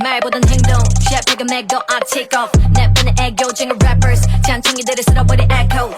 말보단 행동 셰프가 맥도 I take off 내뿜는 애교쟁이 rappers 잔챙이들이 쓸어버린 echo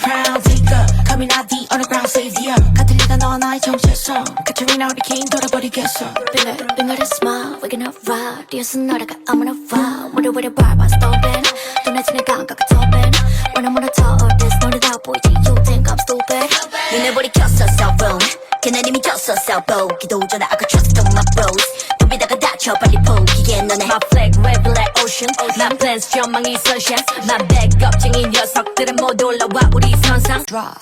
Crown taker coming out the underground savior 같은 리가 너 나의 정체성 카트리나 허리케인 돌아버리겠어 빙글빙글 smile waking up right 뛰어서 날아가 I'm on a fire 무릎 위를 밟아 stomping 도내지는 감각을 topping wanna all this 노래 다 보이지 you think I'm stupid 눈에 불이 켰어 cell phone 걔네 이미 졌어 cell phone 기도 전에 I could trust on my bros 도비다가 다쳐 빨리 포기해 너네 My flag wave like ocean My plans 전망이 sunshine My backup 쟁이 녀석들은 모두 올라와 우리 선상 drop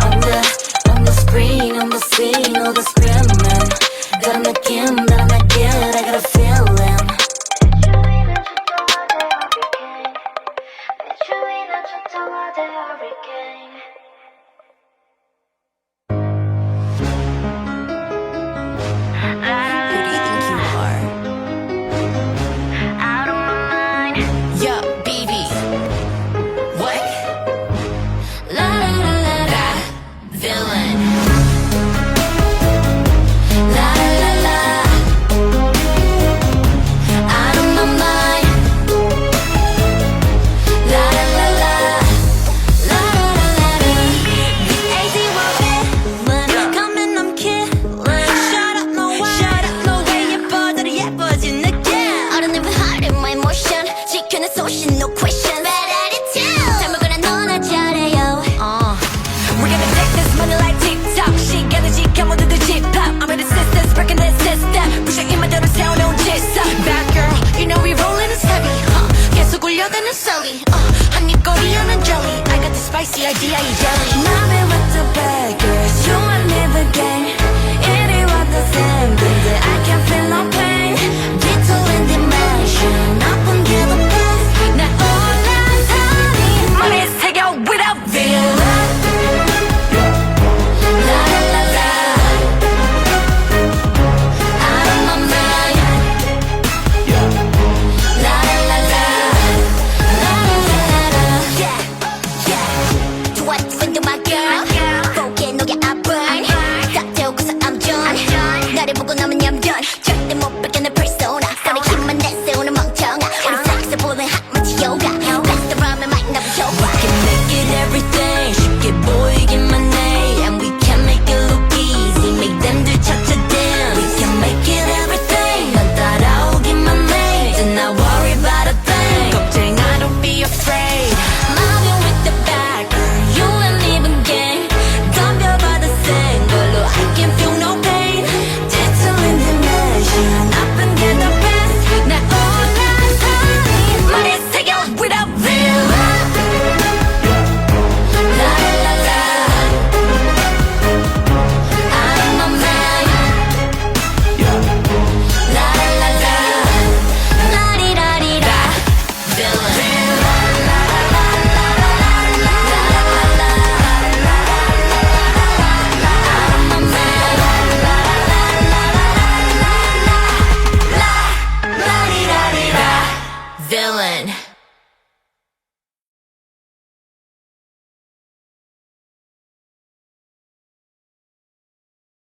on the screen on the scene all the screaming 다른 느낌 다른 날길 I got a feeling 한입거리 하는 jelly I got the spicy idea you jelly